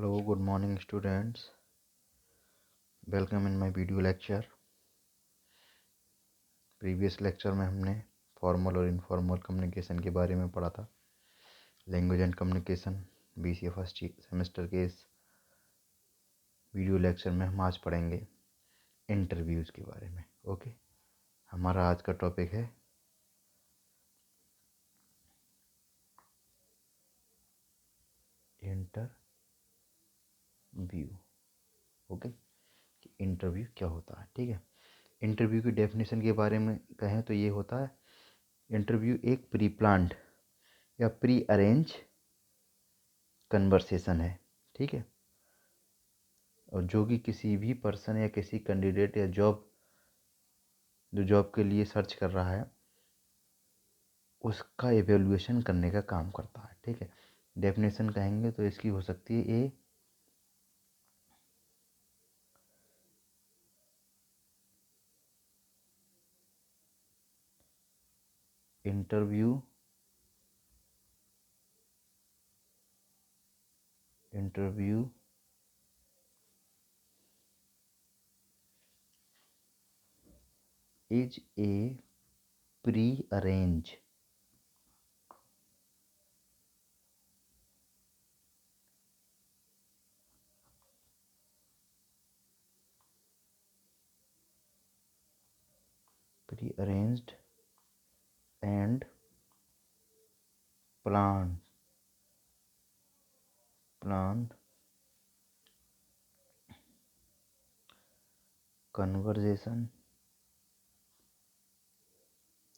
Hello, good morning students. Welcome in my video lecture. Previous lecture में हमने formal और informal communication के बारे में पढ़ा था। Language and communication BCA first semester के इस वीडियो लेक्चर में हम आज पढ़ेंगे इंटरव्यूज़ के बारे में। ओके, हमारा आज का टॉपिक है इंटरव्यू। ओके, कि इंटरव्यू क्या होता है। ठीक है, इंटरव्यू की डेफिनेशन के बारे में कहें तो ये होता है, इंटरव्यू एक प्री प्लान्ड या प्री अरेंज कन्वर्सेशन है। ठीक है, और जो कि किसी भी पर्सन या किसी कैंडिडेट या जो जॉब के लिए सर्च कर रहा है उसका एवेल्युएशन करने का काम करता है। ठीक है, डेफिनेशन कहेंगे तो इसकी हो सकती है a interview is a pre arrange and plan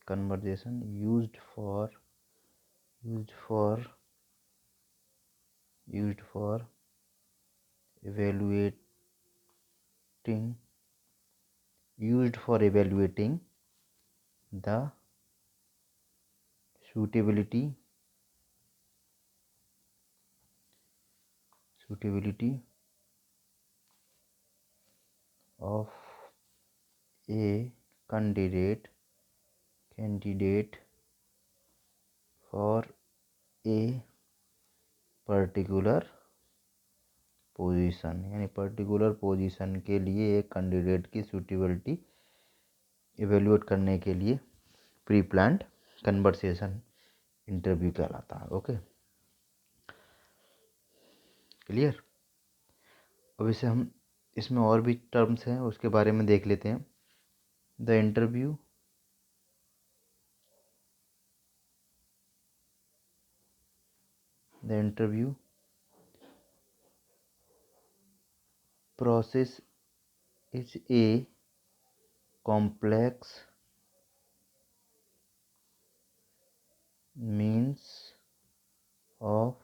conversation used for evaluating the suitability of a candidate for a particular position, यानी पर्टिकुलर पोजीशन के लिए एक कैंडिडेट की सूटेबिलिटी इवेल्युएट करने के लिए प्री प्लान्ड कन्वर्सेशन इंटरव्यू कहलाता है। Okay, clear. अब इसे हम इसमें और भी टर्म्स हैं उसके बारे में देख लेते हैं। The interview process is a complex means of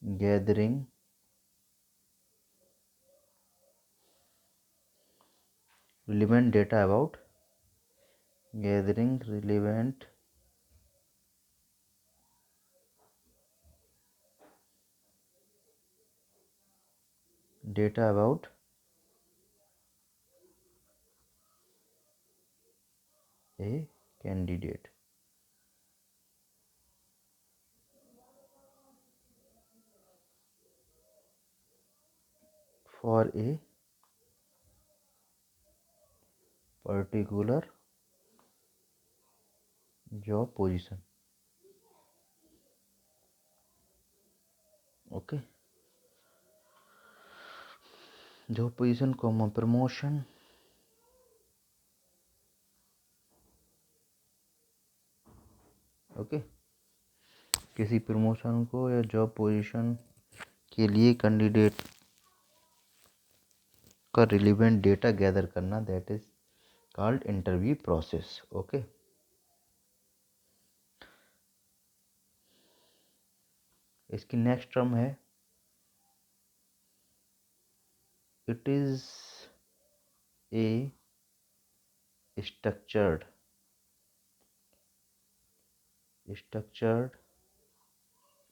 gathering relevant data about a candidate for a particular job position. Okay, job position comma promotion okay, किसी प्रमोशन को या जॉब पोजीशन के लिए कैंडिडेट का रिलेवेंट डेटा गैदर करना, that is called interview process. Okay, इसकी next term है it is a structured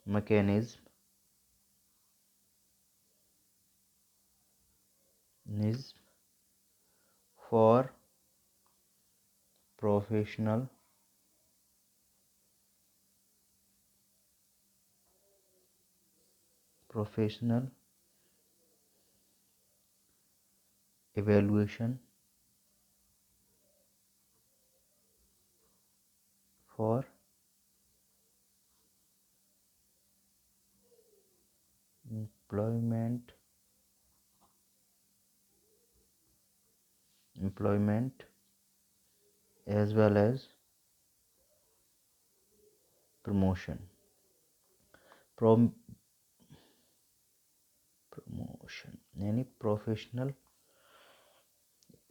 mechanism for professional professional evaluation for employment as well as promotion promotion यानी professional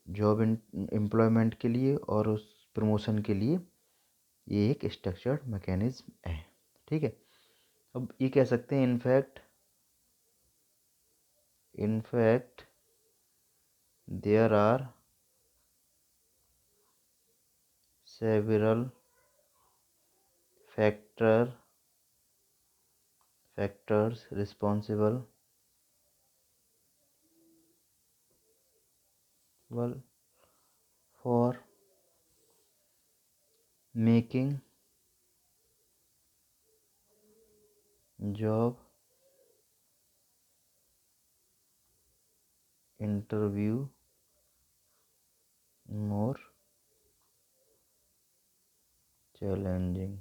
job employment के लिए और उस promotion के लिए ये एक स्ट्रक्चर्ड मैकेनिज्म है। ठीक है, अब ये कह सकते हैं in fact there are several factors responsible for making job interview more challenging।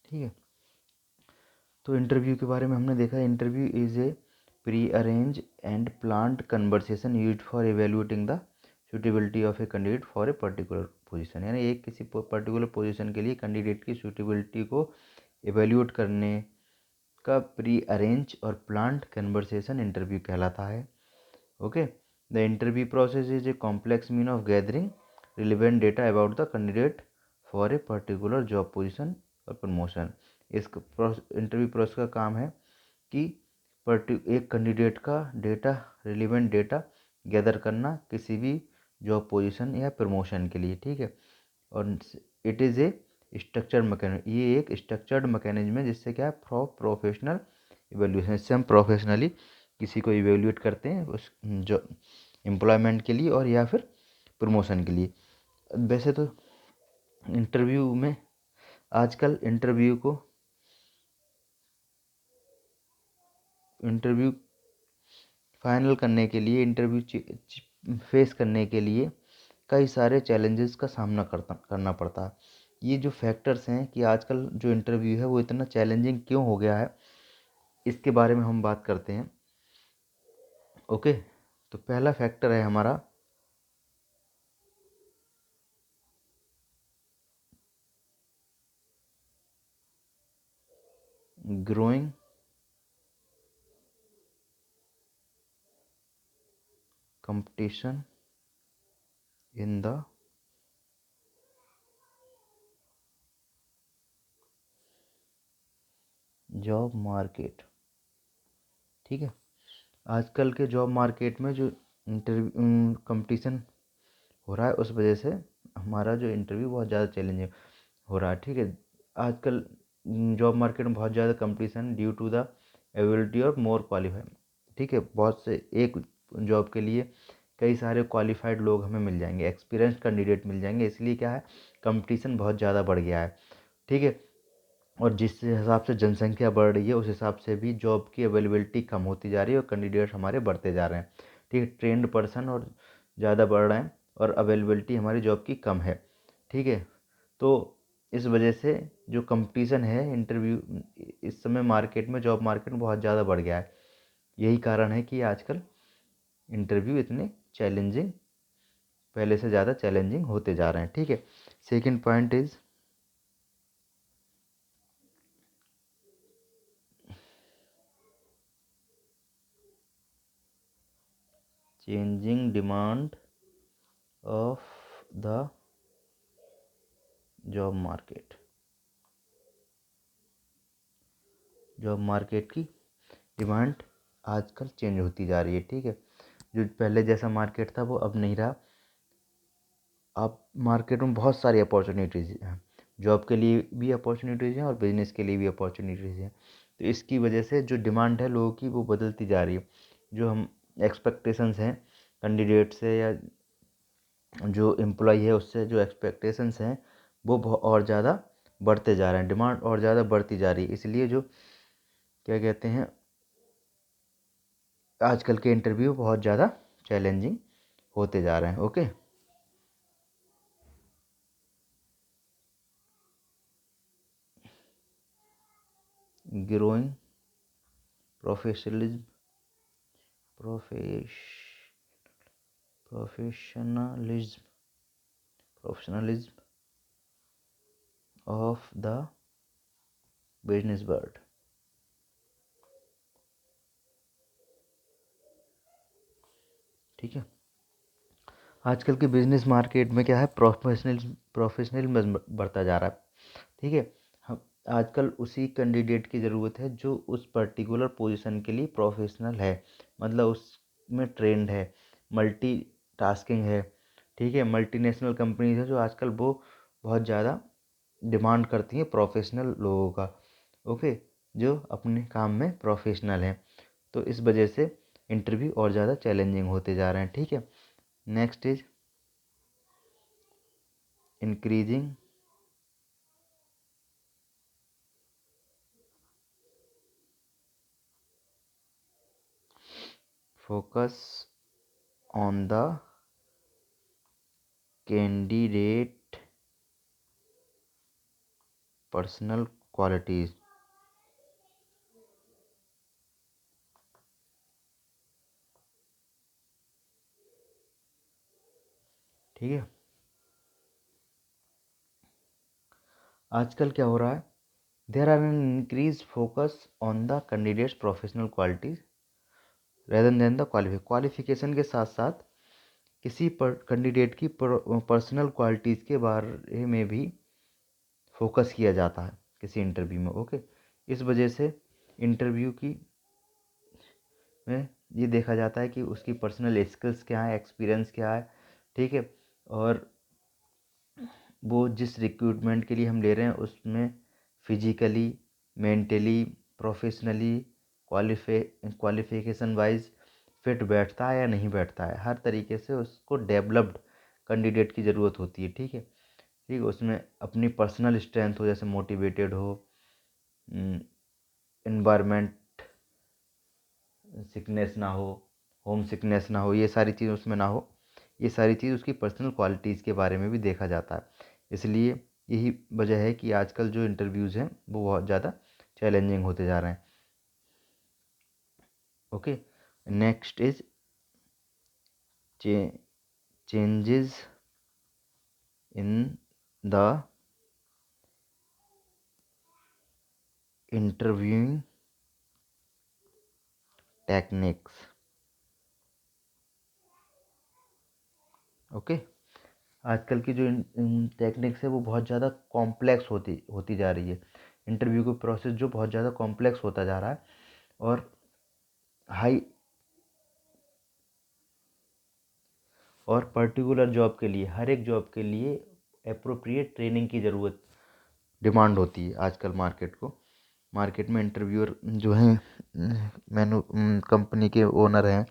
ठीक है, तो इंटरव्यू के बारे में हमने देखा, interview is a pre arrange and planned conversation used for evaluating the suitability of a candidate for a particular position, यानी एक किसी पर्टिकुलर पोजीशन के लिए कैंडिडेट की सूटेबिलिटी को एवेल्यूएट करने का प्री अरेंज और प्लान्ड कन्वर्सेशन इंटरव्यू कहलाता है। Okay, the interview process is a complex mean of gathering relevant data about the candidate for a particular job position और प्रमोशन। इस इंटरव्यू प्रोसेस का काम है कि एक कैंडिडेट का रिलेवेंट डेटा गैदर करना किसी भी जॉब पोजीशन या प्रमोशन के लिए। ठीक है, और it is a structured mechanism, ये एक स्ट्रक्चर्ड मैकेनिज्म है जिससे क्या है प्रोफेशनल इवेल्यूशन, इससे हम प्रोफेशनली किसी को इवेल्यूएट करते हैं उस जो एम्प्लॉयमेंट के लिए और या फिर प्रमोशन के लिए। वैसे तो इंटरव्यू में आजकल इंटरव्यू फाइनल करने के लिए, इंटरव्यू फेस करने के लिए कई सारे चैलेंजेस का सामना करना पड़ता है। ये जो फैक्टर्स हैं कि आजकल जो इंटरव्यू है वो इतना चैलेंजिंग क्यों हो गया है, इसके बारे में हम बात करते हैं। ओके, तो पहला फैक्टर है हमारा growing competition in the job market. ठीक है, आजकल के जॉब मार्केट में जो इंटरव्यू कंपटीशन हो रहा है उस वजह से हमारा जो इंटरव्यू बहुत ज़्यादा चैलेंजिंग हो रहा है। ठीक है, आजकल जॉब मार्केट में बहुत ज़्यादा competition due to the ability और मोर क्वालिफाइड। ठीक है, बहुत से एक जॉब के लिए कई सारे क्वालिफाइड लोग हमें मिल जाएंगे, एक्सपीरियंस कैंडिडेट मिल जाएंगे, इसलिए क्या है कंपटीशन बहुत ज़्यादा बढ़ गया है। ठीक है, और जिस हिसाब से जनसंख्या बढ़ रही है उस हिसाब से भी जॉब की अवेलेबिलिटी कम होती जा रही है और कैंडिडेट हमारे बढ़ते जा रहे हैं। ठीक है, ट्रेंड पर्सन और ज़्यादा बढ़ रहे हैं और अवेलेबिलिटी हमारी जॉब की कम है। ठीक है, तो इस वजह से जो कंपटीशन है इंटरव्यू इस समय मार्केट में, जॉब मार्केट में बहुत ज़्यादा बढ़ गया है। यही कारण है कि आजकल इंटरव्यू इतने चैलेंजिंग, पहले से ज़्यादा चैलेंजिंग होते जा रहे हैं। ठीक है, second point is changing demand of the job market. Job market की डिमांड आजकल चेंज होती जा रही है। ठीक है, जो पहले जैसा मार्केट था वो अब नहीं रहा। अब मार्केट में बहुत सारी अपॉर्चुनिटीज़ हैं, जॉब के लिए भी अपॉर्चुनिटीज़ हैं और बिजनेस के लिए भी अपॉर्चुनिटीज़ हैं। तो इसकी वजह से जो डिमांड है लोगों की वो बदलती जा रही है। जो हम एक्सपेक्टेशंस हैं कैंडिडेट से या जो एम्प्लॉय है उससे जो एक्सपेक्टेशंस हैं वो और ज़्यादा बढ़ते जा रहे हैं, डिमांड और ज़्यादा बढ़ती जा रही है। इसलिए जो क्या कहते हैं, आजकल के इंटरव्यू बहुत ज़्यादा चैलेंजिंग होते जा रहे हैं। Okay, growing professionalism profess professionalism professionalism of the business world. ठीक है, आजकल के बिजनेस मार्केट में क्या है, प्रोफेशनल बढ़ता जा रहा है। ठीक है, हम आजकल उसी कैंडिडेट की ज़रूरत है जो उस पर्टिकुलर पोजीशन के लिए प्रोफेशनल है, मतलब उसमें ट्रेंड है, मल्टी टास्किंग है। ठीक है, मल्टीनेशनल कंपनीज है जो आजकल वो बहुत ज़्यादा डिमांड करती हैं प्रोफेशनल लोगों का। ओके, जो अपने काम में प्रोफेशनल हैं, तो इस वजह से इंटरव्यू और ज़्यादा चैलेंजिंग होते जा रहे हैं। ठीक है, next is increasing focus on the candidate personal qualities. ठीक है, आजकल क्या हो रहा है, there are an increase focus on the candidates professional qualities rather than the qualification के साथ साथ किसी कैंडिडेट की पर्सनल क्वालिटीज़ के बारे में भी फोकस किया जाता है किसी इंटरव्यू में। ओके, इस वजह से इंटरव्यू की में ये देखा जाता है कि उसकी पर्सनल स्किल्स क्या है, एक्सपीरियंस क्या है। ठीक है, और वो जिस रिक्रूटमेंट के लिए हम ले रहे हैं उसमें physically, mentally, professionally, qualification wise fit बैठता है या नहीं बैठता है, हर तरीके से उसको डेवलप्ड कैंडिडेट की ज़रूरत होती है। ठीक है, ठीक है, उसमें अपनी पर्सनल स्ट्रेंथ हो, जैसे मोटिवेटेड हो, इन्वायरमेंट सिकनेस ना हो, होम सिकनेस ना हो, ये सारी चीज़ उसमें ना हो। ये सारी चीज़ उसकी पर्सनल क्वालिटीज़ के बारे में भी देखा जाता है। इसलिए यही वजह है कि आजकल जो इंटरव्यूज़ हैं वो बहुत ज़्यादा चैलेंजिंग होते जा रहे हैं। Okay, next is changes in the interviewing techniques. Okay, आजकल की जो टेक्निक्स है वो बहुत ज़्यादा कॉम्प्लेक्स होती होती जा रही है। इंटरव्यू का प्रोसेस जो बहुत ज़्यादा कॉम्प्लेक्स होता जा रहा है, और हाई और पर्टिकुलर जॉब के लिए, हर एक जॉब के लिए अप्रोप्रिएट ट्रेनिंग की ज़रूरत डिमांड होती है आजकल मार्केट में इंटरव्यूअर जो हैं, मैनु कंपनी के ओनर हैं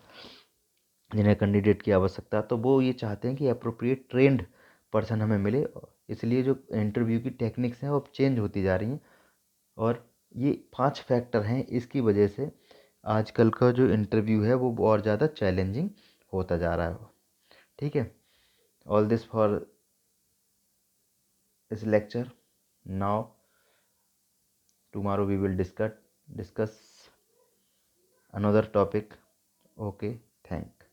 जिन्हें कैंडिडेट की आवश्यकता, तो वो ये चाहते हैं कि अप्रोप्रिएट ट्रेंड पर्सन हमें मिले। इसलिए जो इंटरव्यू की टेक्निक्स हैं वो अब चेंज होती जा रही हैं, और ये 5 फैक्टर हैं, इसकी वजह से आजकल का जो इंटरव्यू है वो और ज़्यादा चैलेंजिंग होता जा रहा है। ठीक है, all this for this lecture. Now tomorrow we will discuss another topic. Okay, thank